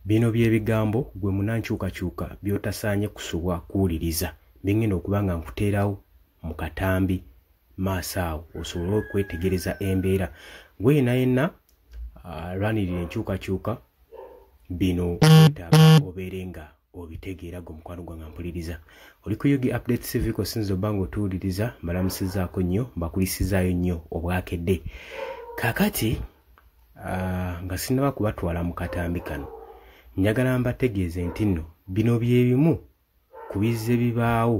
Bino by'ebigambo gwe munankyukakyuka by'otasaanye kusubwa kuwuliriza bingenda okuba nga nkuteerawo mu katambi maaso awo osobole okwetegereza embeera gwe yenna lwanirira enkyukakyuka bino etaaga obeere nga obitegeera gwe mukwano gwange mpuliriza oli ku Yugi Updates TV ko sinzo bango otuwuliriza mbalamusizaako nnyo mbakulisizaayo nnyo obwakedde kaakati nga sinaba kubatwala mu katambi kano njagala mbategeeze nti nno bino byebimu ku bizze bibaawo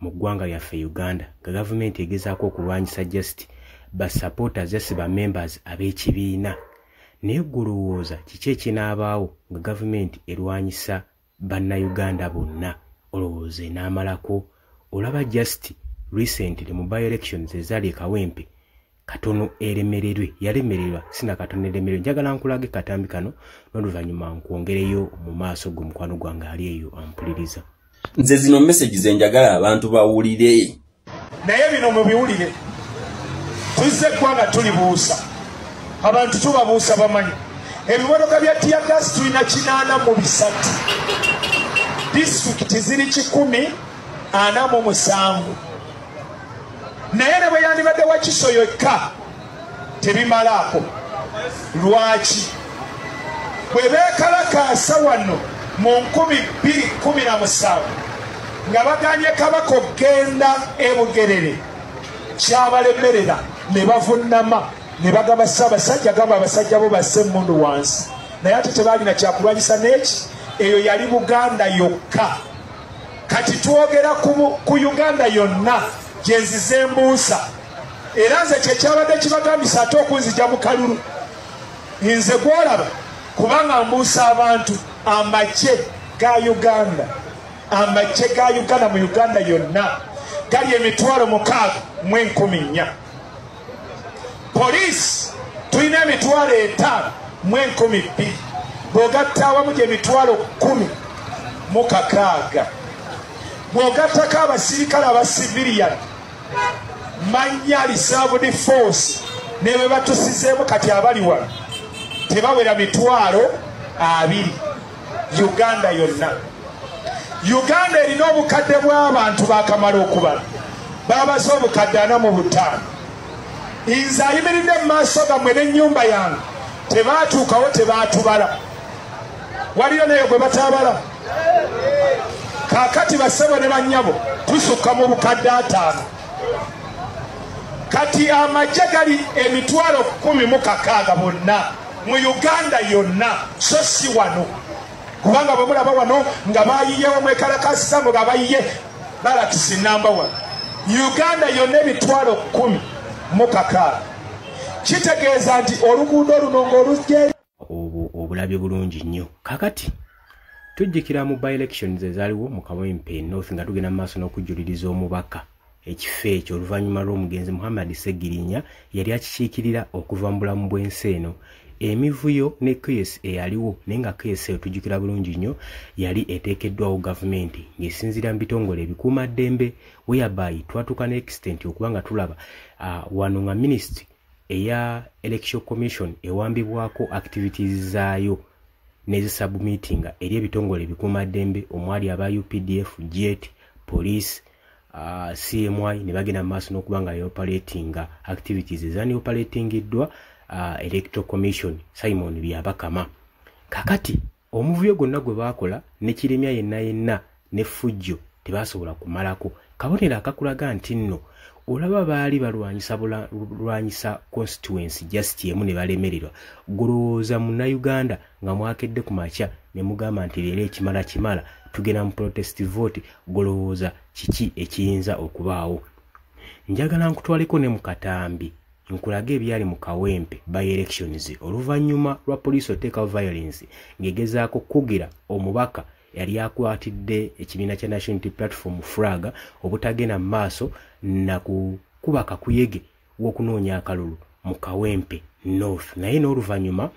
mu ggwanga lyaffe Uganda nga gavumenti egezaako okulwanyisa just ba supporters just ba members ab'ekibiina naye gulowooza kiki ekinaabaawo nga gavumenti erwanyisa bannayuganda bonna olowooza enaamalako olaba just recently mu by-elections ezaali e Kawempe katono eremererwe yalemererwa sina katono eremererwe njagala nkulage katambi kano n'oluvannyuma nkwongereyo mu maaso gwe mukwano gwange ali eyo ampuliriza nze zino messages enjagala abantu bawulire naye bino mubiwulire tuzze eggwanga tulibuusa abantu tubabuusa bamanyi ebimotoka bya tiyagas tulina 8 disitulikiti ziri 147 naye ne bwe yandibadde Wakiso yokka tebimalaako lwaki bwe beekalakaasa wano mu 2017 nga baganye Kabaka okgenda e Bugerere kyabalemerera ne bavunnama ne bagamba Ssaabasajja gamba abasajja bo basse emmundu wansi naye ate tebaalina kyakulwanyisa n'eki eyo yali Buganda yokka kati twogera ku Uganda yonna gyenzize embuusa era nze kyekyabadde kibagambisa ate okunzija mu kalulu nze gwolaba kubanga mbuusa abantu amagye ga Uganda mu Uganda yonna gali 6,400 poliisi tulina 5,200 bw'ogatta awamu gye 10,600 bw'ogattako abasirikale aba civilian manya reserved force ne bwe batusizeemu kati abali wano tebawera 20,000 Uganda yonna. Uganda erina obukadde bw'abantu bakamala okubala babaze obukadde 45 nze ayimiridde mu maaso gammwe n'ennyumba yange tebaatuukawo tebaatubala waliyo naye gwe batabala kaakati bassebo ne bannyabo tusukka mu bukadde 5 kati amagye gali 10,600 bonna mu Uganda yonna so si wano kubanga bwe mulaba wano nga bayiyewo mwekalakasa ngo bayiye balakisi number 1 Uganda yonna 10,600 kitegeeza nti oluguudo luno ng'olugye obulabye bulungi nnyo kakati tujjukira mu by-elections ezaaliwo mu Kawempe North nga tugenda mu maaso n'okujuliriza omubaka ekifo ekyo oluvannyuma lw'omugenzi Muhammad Segirinya yali akikiikirira okuva mu bulamu bw'ensi eno emivuyo ne case eyaliwo naye nga case eyo tujjukira bulungi nnyo yali eteekeddwawo gavumenti ng'esinziira mu bitongole ebikuumaddembe whereby twatuuka ne extent okuba nga tulaba wano nga ministry eya election commission ewambibwako activities zaayo nezisubmittinga eri ebitongole ebikuumaddembe omwali aba UPDF, JET, police, CMY ne bagenda mu maaso n'okuba nga operatinga activities ezani operatingiddwa electoral commission Simon Byabakama kakati omuvuyo gwonna gwe baakola ne kiremya yenna ne fujjo tebasobola kumalako kabonera akakulaga nti nno olaba baali balwanyisa constituency just yemu ne balemererwa gulowooza munnayuganda nga mwakedde ku makya ne mugamba nti leero ekimala tugenda mu protest vote gulowooza kiki ekiyinza okubaawo njagala nkutwaleko ne mu katambi nkulage ebyali mu Kawempe by elections oluvannyuma lwa police oteekawo violence ng'egezaako kugira omubaka yali akwatidde ekibiina kya National Unity Platform FRAG obutagenda mu maaso na kukuba kakuyege w'okunoonya akalulu mu Kawempe North naye n'oluvannyuma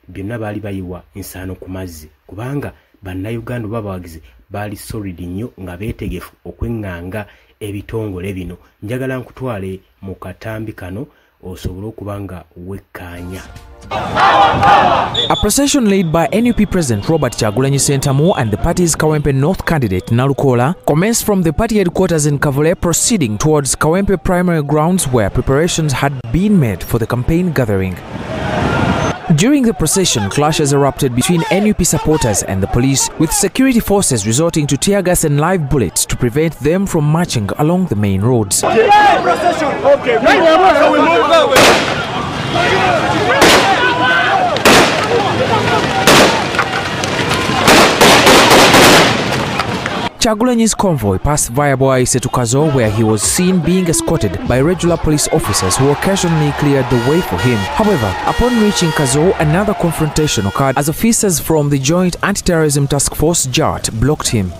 byonna baali bayiwa ensaano ku mazzi kubanga bannayuganda babawagizi baali solid nnyo nga beetegefu okweŋŋanga ebitongole bino njagala nkutwale mu katambi kano osobole okuba nga wekkaanya A procession led by NUP President Robert Kyagulanyi Ssentamu and the party's Kawempe North candidate Nalukola commenced from the party headquarters in Kavule, proceeding towards Kawempe primary grounds where preparations had been made for the campaign gathering. During the procession, clashes erupted between NUP supporters and the police, with security forces resorting to tear gas and live bullets to prevent them from marching along the main roads. Kyagulanyi's convoy passed via Bwaise to Kazo, where he was seen being escorted by regular police officers who occasionally cleared the way for him. However, upon reaching Kazo, another confrontation occurred as officers from the Joint Anti-Terrorism Task Force JAT blocked him.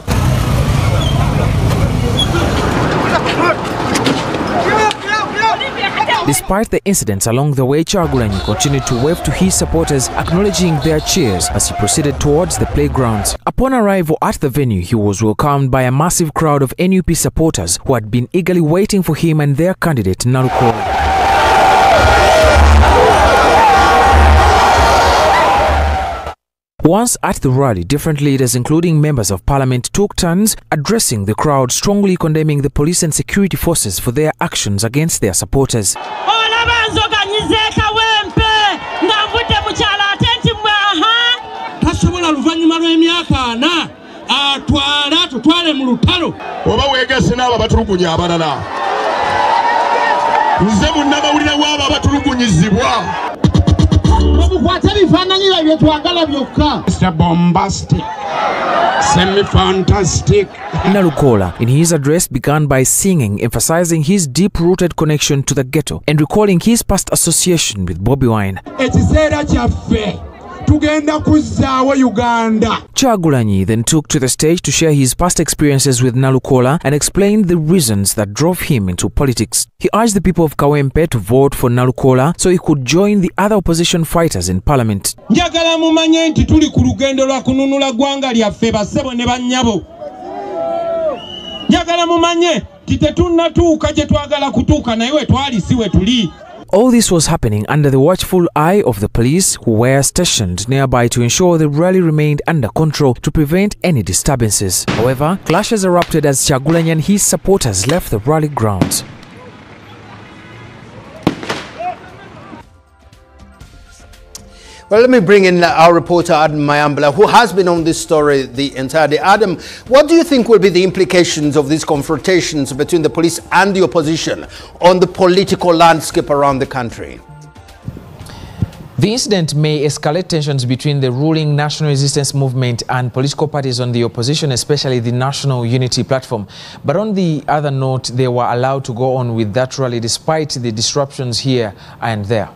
Despite the incidents along the way, Kyagulanyi continued to wave to his supporters, acknowledging their cheers as he proceeded towards the playgrounds. Upon arrival at the venue, he was welcomed by a massive crowd of NUP supporters who had been eagerly waiting for him and their candidate Nalukola. Once at the rally, different leaders, including members of parliament, took turns addressing the crowd, strongly condemning the police and security forces for their actions against their supporters. Mr. Bombastic, semi-fantastic. Nalukola, in his address, began by singing, emphasizing his deep-rooted connection to the ghetto and recalling his past association with Bobi Wine. Kyagulanyi then took to the stage to share his past experiences with Nalukola and explained the reasons that drove him into politics. He urged the people of Kawempe to vote for Nalukola so he could join the other opposition fighters in parliament. Njagala mumanye nti tuli ku lugendo lwa kununula gwanga lyaffe bassebo ne bannyabo. Njagala mumanye nti tetunnatuuka gye twagala kutuuka naye we twali si we tuli. All this was happening under the watchful eye of the police, who were stationed nearby to ensure the rally remained under control to prevent any disturbances. However, clashes erupted as Kyagulanyi and his supporters left the rally grounds. Well, let me bring in our reporter Adam Mayambala, who has been on this story the entire day. Adam, what do you think will be the implications of these confrontations between the police and the opposition on the political landscape around the country? The incident may escalate tensions between the ruling National Resistance Movement and political parties on the opposition, especially the National Unity Platform. But on the other note, they were allowed to go on with that rally despite the disruptions here and there.